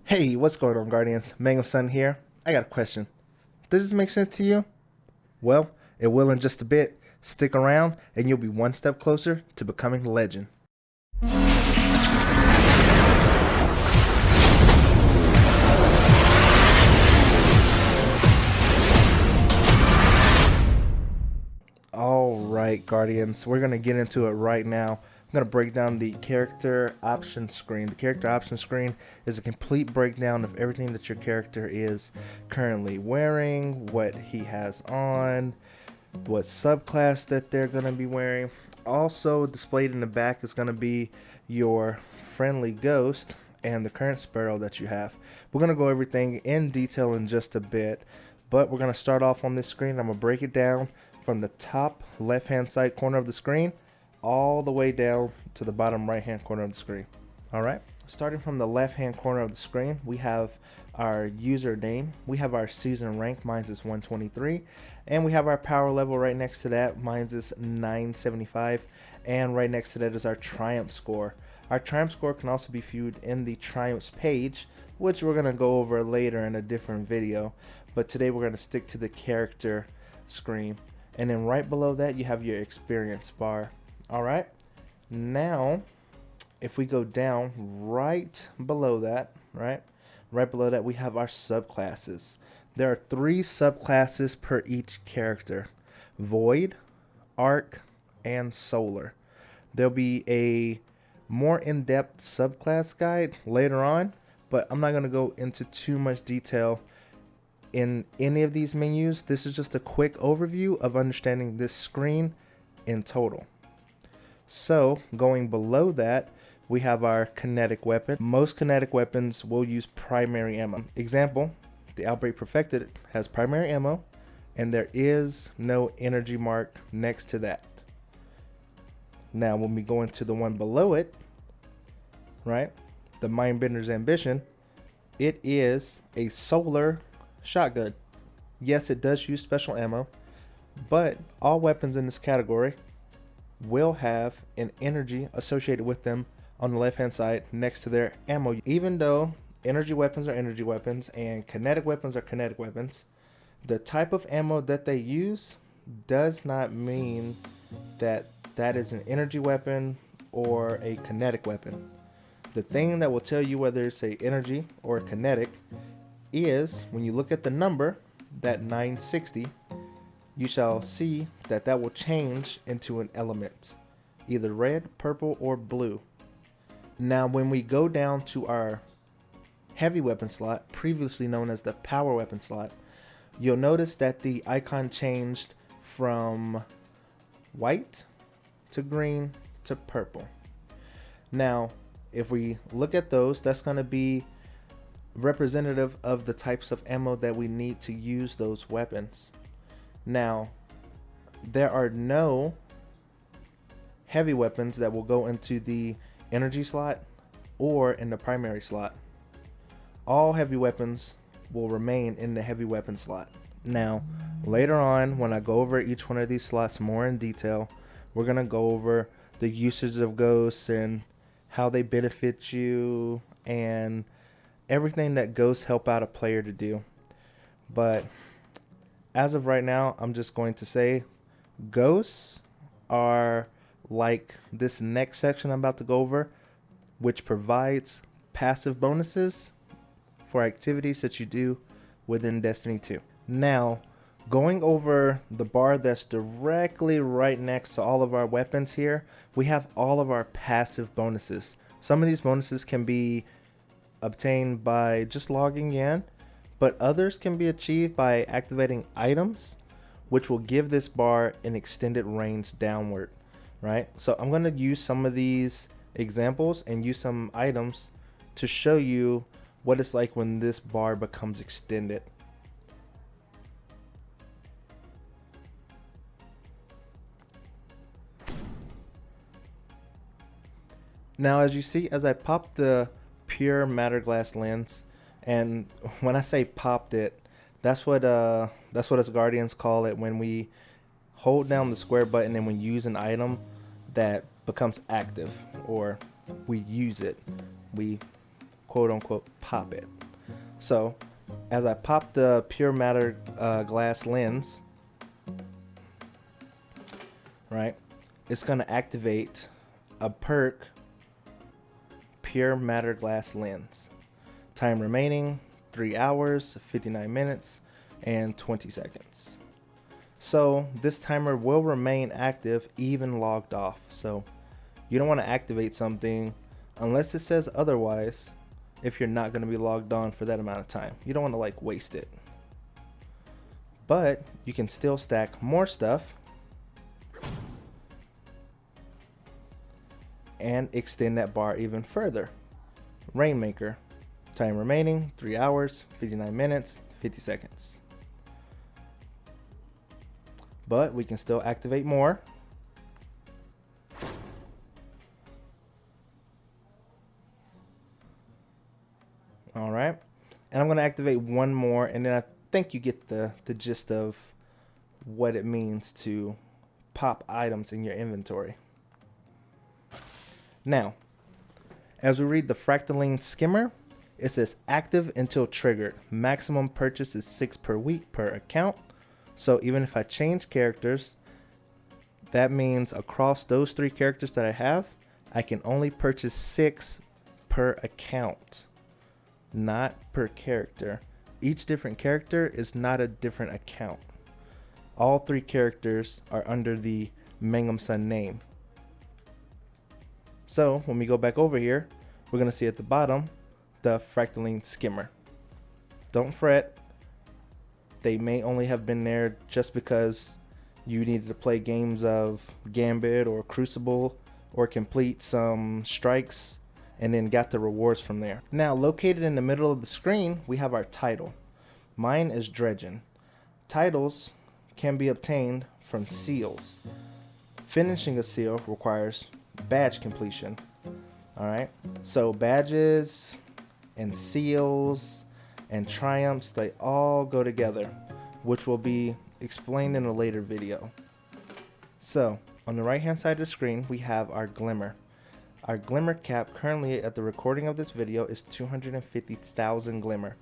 Hey, what's going on, Guardians? Mangum Sun here. I got a question. Does this make sense to you? Well, it will in just a bit. Stick around, and you'll be one step closer to becoming legend. Alright, Guardians, we're going to get into it right now. I'm going to break down the character option screen. The character option screen is a complete breakdown of everything that your character is currently wearing, what he has on, what subclass that they're going to be wearing. Also displayed in the back is going to be your friendly ghost and the current sparrow that you have. We're going to go everything in detail in just a bit, but we're going to start off on this screen. I'm going to break it down from the top left hand side corner of the screen all the way down to the bottom right hand corner of the screen. Alright, starting from the left hand corner of the screen, we have our username, we have our season rank, mine is 123, and we have our power level right next to that, mine is 975, and right next to that is our triumph score. Our triumph score can also be viewed in the triumphs page, which we're going to go over later in a different video, but today we're going to stick to the character screen. And then right below that you have your experience bar. Alright, now if we go down right below that, right below that we have our subclasses. There are 3 subclasses per each character: Void, Arc, and Solar. There'll be a more in-depth subclass guide later on, but I'm not going to go into too much detail in any of these menus. This is just a quick overview of understanding this screen in total. So going below that, we have our kinetic weapon. Most kinetic weapons will use primary ammo. Example, the Outbreak Perfected has primary ammo, and there is no energy mark next to that. Now when we go into the one below it, right, the Mindbender's Ambition, it is a solar shotgun. Yes, it does use special ammo, but all weapons in this category will have an energy associated with them on the left hand side next to their ammo. Even though energy weapons are energy weapons and kinetic weapons are kinetic weapons, the type of ammo that they use does not mean that that is an energy weapon or a kinetic weapon. The thing that will tell you whether it's a energy or a kinetic is when you look at the number, that 960, you shall see that that will change into an element, either red, purple, or blue. Now when we go down to our heavy weapon slot, previously known as the power weapon slot, you'll notice that the icon changed from white to green to purple. Now if we look at those, that's going to be representative of the types of ammo that we need to use those weapons. Now there are no heavy weapons that will go into the energy slot or in the primary slot. All heavy weapons will remain in the heavy weapon slot. Now later on, when I go over each one of these slots more in detail, we're gonna go over the usage of ghosts and how they benefit you and everything that ghosts help out a player to do. But as of right now, I'm just going to say ghosts are like this next section I'm about to go over, which provides passive bonuses for activities that you do within Destiny 2. Now, going over the bar that's directly right next to all of our weapons here, we have all of our passive bonuses. Some of these bonuses can be obtained by just logging in, but others can be achieved by activating items, which will give this bar an extended range downward, right? So I'm going to use some of these examples and use some items to show you what it's like when this bar becomes extended. Now as you see, as I pop the pure matter glass lens, and when I say popped it, that's what us Guardians call it when we hold down the square button and we use an item that becomes active, or we use it, we quote unquote pop it. So as I pop the pure matter glass lens, right, it's going to activate a perk, pure matter glass lens. Time remaining 3 hours, 59 minutes, and 20 seconds. So this timer will remain active even logged off. So you don't want to activate something unless it says otherwise if you're not going to be logged on for that amount of time. You don't want to like waste it. But you can still stack more stuff and extend that bar even further. Rainmaker. Time remaining 3 hours, 59 minutes, 50 seconds. But we can still activate more. All right, and I'm going to activate one more, and then I think you get the gist of what it means to pop items in your inventory. Now, as we read the Fractaline skimmer, it says active until triggered. Maximum purchase is 6 per week per account. So even if I change characters, that means across those 3 characters that I have, I can only purchase 6 per account, not per character. Each different character is not a different account. All 3 characters are under the Mangum Sun name. So when we go back over here, we're going to see at the bottom the Fractaline skimmer. Don't fret. They may only have been there just because you needed to play games of Gambit or Crucible or complete some strikes and then got the rewards from there. Now, located in the middle of the screen, we have our title. Mine is Dredgen. Titles can be obtained from seals. Finishing a seal requires badge completion. Alright, so badges and seals and triumphs, they all go together, which will be explained in a later video. So on the right hand side of the screen, we have our Glimmer. Our Glimmer cap currently at the recording of this video is 250,000 Glimmer.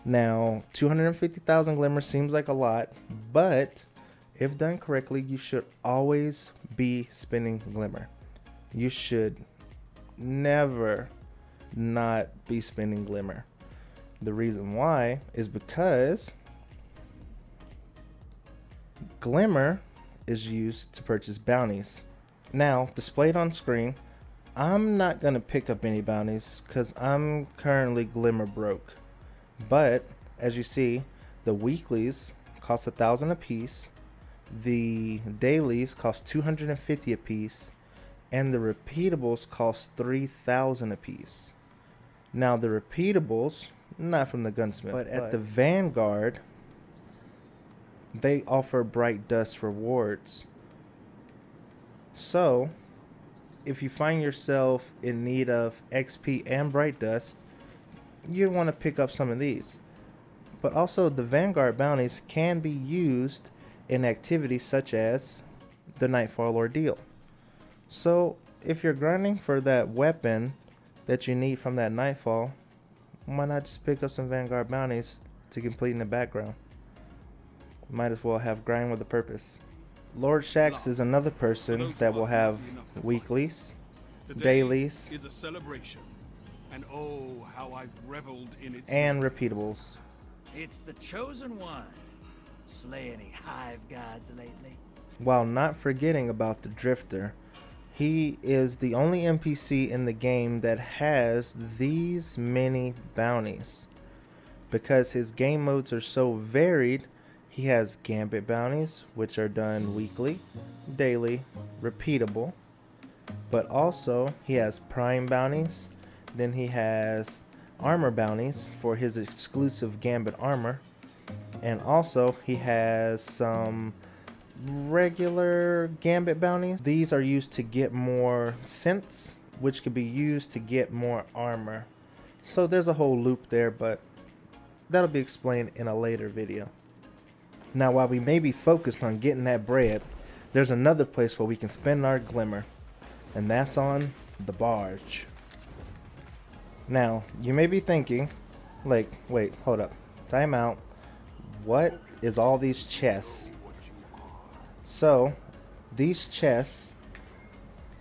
Now 250,000 Glimmer seems like a lot, but if done correctly, you should always be spending Glimmer. You should never not be spending Glimmer. The reason why is because Glimmer is used to purchase bounties. Now, displayed on screen, I'm not going to pick up any bounties because I'm currently Glimmer broke. But as you see, the weeklies cost 1,000 a piece, the dailies cost 250 a piece, and the repeatables cost 3,000 a piece. Now the repeatables, not from the gunsmith, but at the Vanguard, they offer bright dust rewards. So if you find yourself in need of XP and bright dust, you want to pick up some of these. But also the Vanguard bounties can be used in activities such as the Nightfall Ordeal. So if you're grinding for that weapon that you need from that Nightfall, why not just pick up some Vanguard bounties to complete in the background? Might as well have grind with a purpose. Lord Shax is another person that will have weeklies, dailies, is a celebration, and oh, how I've reveled in its and repeatables. It's the chosen one. Slay any hive gods lately? While not forgetting about the Drifter. He is the only NPC in the game that has these many bounties. Because his game modes are so varied, he has Gambit bounties, which are done weekly, daily, repeatable. But also, he has Prime bounties. Then he has armor bounties for his exclusive Gambit armor. And also, he has some regular Gambit bounties. These are used to get more synths, which could be used to get more armor. So there's a whole loop there, but that'll be explained in a later video. Now, while we may be focused on getting that bread, there's another place where we can spend our Glimmer, and that's on the barge. Now, you may be thinking, like, wait, hold up, time out. What is all these chests? So, these chests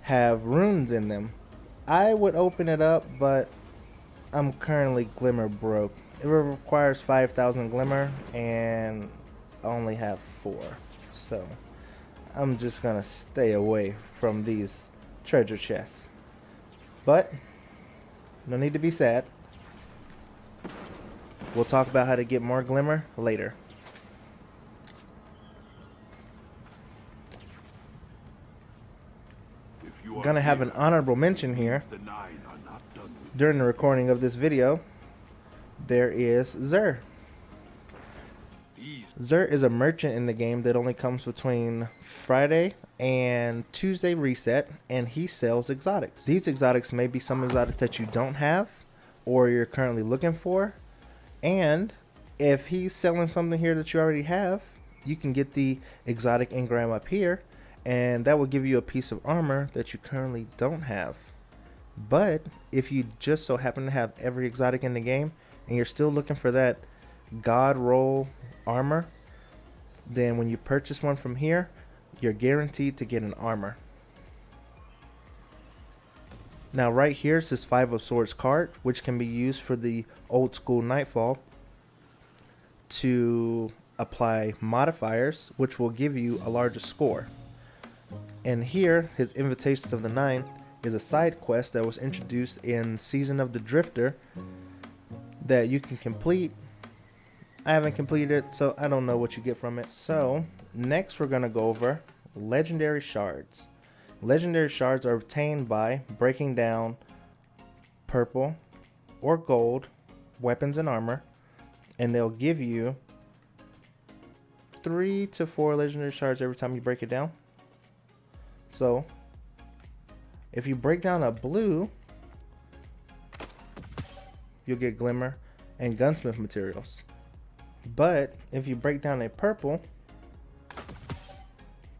have runes in them. I would open it up, but I'm currently Glimmer broke. It requires 5,000 Glimmer, and I only have 4. So, I'm just gonna stay away from these treasure chests. But, no need to be sad. We'll talk about how to get more Glimmer later. If you I'm are gonna have an here, honorable mention here. the nine are not done with you. During the recording of this video, there is Zur. These Zur is a merchant in the game that only comes between Friday and Tuesday reset, and he sells exotics. These exotics may be some exotics that you don't have or you're currently looking for, and if he's selling something here that you already have, you can get the exotic engram up here, and that will give you a piece of armor that you currently don't have. But if you just so happen to have every exotic in the game and you're still looking for that god roll armor, then when you purchase one from here, you're guaranteed to get an armor. Now right here is this 5 of Swords card, which can be used for the old school Nightfall to apply modifiers, which will give you a larger score. And here, his Invitations of the Nine is a side quest that was introduced in Season of the Drifter that you can complete. I haven't completed it, so I don't know what you get from it. So, next we're going to go over Legendary Shards. Legendary Shards are obtained by breaking down purple or gold weapons and armor, and they'll give you 3 to 4 Legendary Shards every time you break it down. So, if you break down a blue, you'll get Glimmer and Gunsmith materials. But if you break down a purple,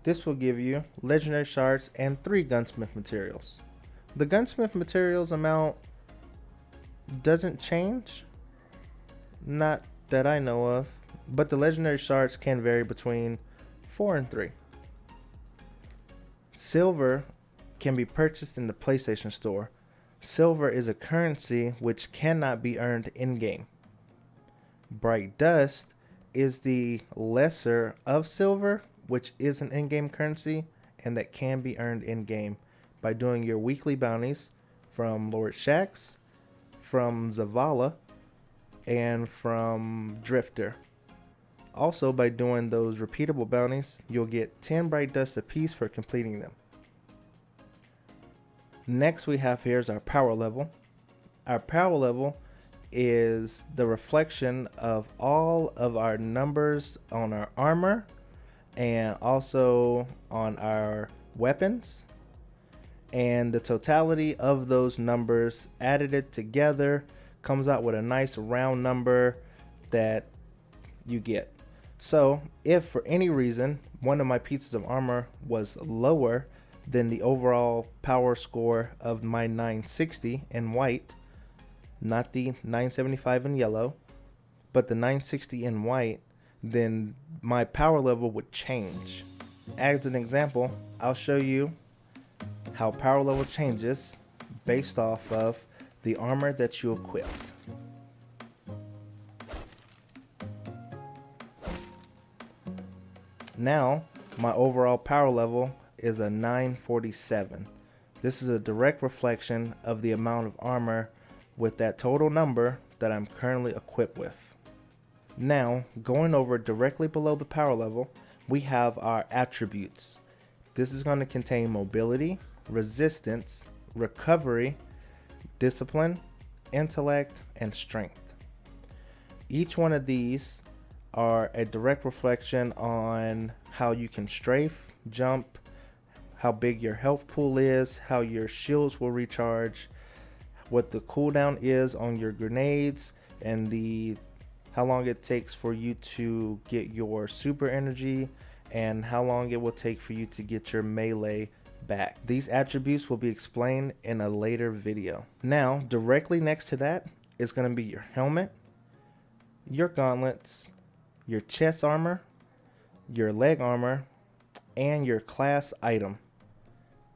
this will give you Legendary Shards and 3 Gunsmith materials. The Gunsmith materials amount doesn't change, not that I know of, but the Legendary Shards can vary between 4 and 3. Silver can be purchased in the PlayStation Store. Silver is a currency which cannot be earned in-game. Bright Dust is the lesser of silver, which is an in-game currency and that can be earned in-game by doing your weekly bounties from Lord Shaxx, from Zavala, and from Drifter. Also, by doing those repeatable bounties, you'll get 10 Bright Dust apiece for completing them. Next we have here is our power level. Our power level is the reflection of all of our numbers on our armor and also on our weapons, and the totality of those numbers added it together comes out with a nice round number that you get. So if for any reason one of my pieces of armor was lower than the overall power score of my 960 in white, not the 975 in yellow, but the 960 in white, then my power level would change. As an example, I'll show you how power level changes based off of the armor that you equipped. Now, my overall power level is a 947. This is a direct reflection of the amount of armor with that total number that I'm currently equipped with. Now, going over directly below the power level, we have our attributes. This is going to contain mobility, resistance, recovery, discipline, intellect, and strength. Each one of these are a direct reflection on how you can strafe, jump, how big your health pool is, how your shields will recharge, what the cooldown is on your grenades, and how long it takes for you to get your super energy, and how long it will take for you to get your melee back. These attributes will be explained in a later video. Now, directly next to that is going to be your helmet, your gauntlets, your chest armor, your leg armor, and your class item.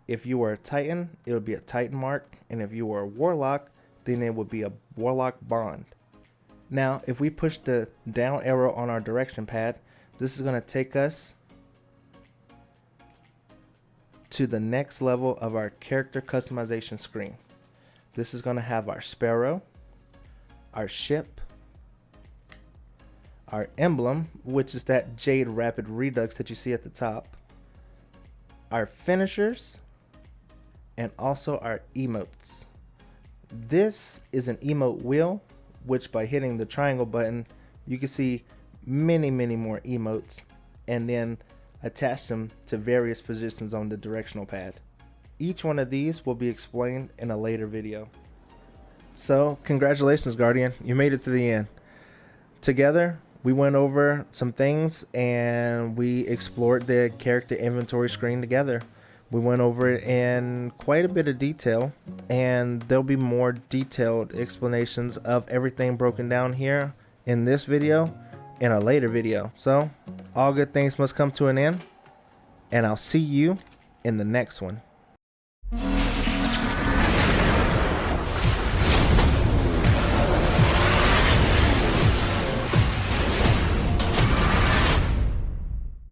If you are a Titan, it'll be a Titan mark, and if you are a Warlock, then it would be a Warlock bond. Now, if we push the down arrow on our direction pad, this is going to take us to the next level of our character customization screen. This is going to have our sparrow, our ship, our emblem, which is that Jade Rapid Redux that you see at the top, our finishers, and also our emotes. This is an emote wheel, which by hitting the triangle button, you can see many more emotes, and then attach them to various positions on the directional pad. Each one of these will be explained in a later video. So, congratulations, Guardian, you made it to the end. Together, we went over some things and we explored the character inventory screen together. We went over it in quite a bit of detail, and there'll be more detailed explanations of everything broken down here in this video in a later video. So, all good things must come to an end, and I'll see you in the next one.